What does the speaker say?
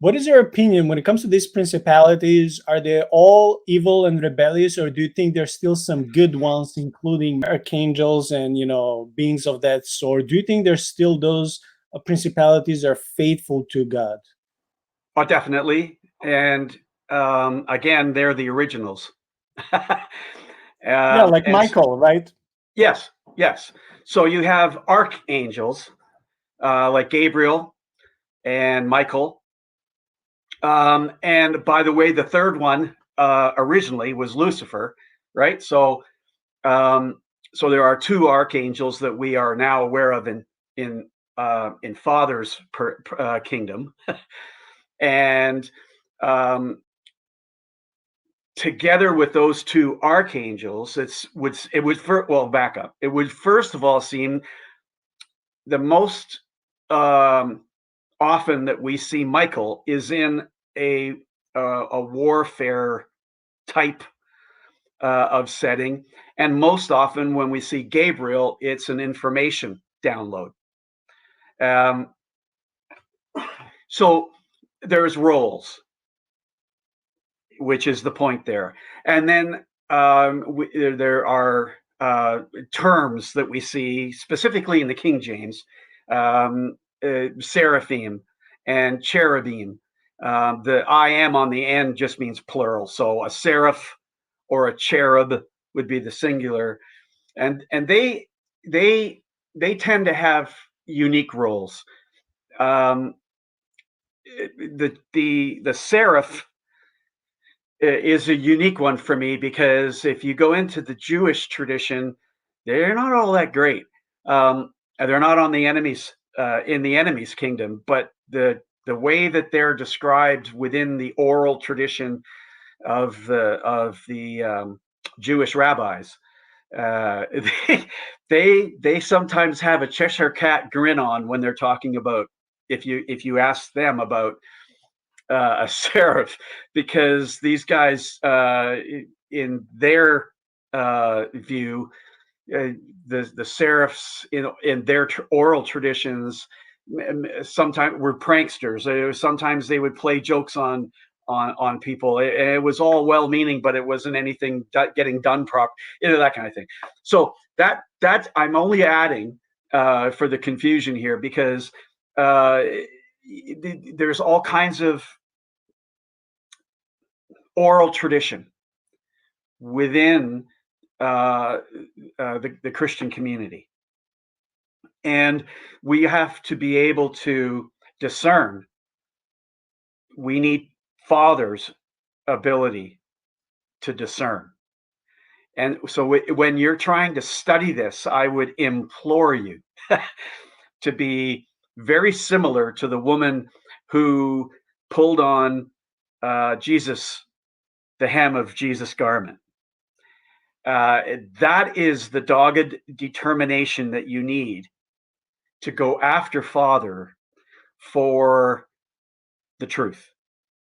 What is your opinion when it comes to these principalities? Are they all evil and rebellious, or do you think there's still some good ones, including archangels and beings of that sort? Do you think there's still those principalities are faithful to God? Oh, definitely. And again, they're the originals. Yeah, like And Michael, right? yes, yes. So you have archangels like Gabriel and Michael. And by the way, the third one originally was Lucifer, right? Um, so there are two archangels that we are now aware of in Father's kingdom, and um, together with those two archangels, well, back up. It would first of all seem the most um, often that we see Michael is in a a warfare type of setting, and most often when we see Gabriel, it's an information download. Um, so there's roles, which is the point there, and then there are terms that we see specifically in the King James, seraphim and cherubim. The I am on the end just means plural, so a seraph or a cherub would be the singular, and they they tend to have unique roles. Um, the seraph is a unique one for me because if you go into the Jewish tradition, they're not all that great. They're not on the enemies in the enemy's kingdom, but the way that they're described within the oral tradition of the Jewish rabbis, uh, they sometimes have a Cheshire cat grin on when they're talking about if you ask them about a seraph, because these guys in their view, the seraphs in their oral traditions sometimes were pranksters. Sometimes they would play jokes on people. It was all well meaning, but it wasn't anything getting done proper, that kind of thing. So that I'm only adding for the confusion here because there's all kinds of oral tradition within the Christian community. And we have to be able to discern. We need Father's ability to discern. And so when you're trying to study this, I would implore you to be very similar to the woman who pulled on Jesus, the hem of Jesus' garment. That is the dogged determination that you need to go after Father for the truth.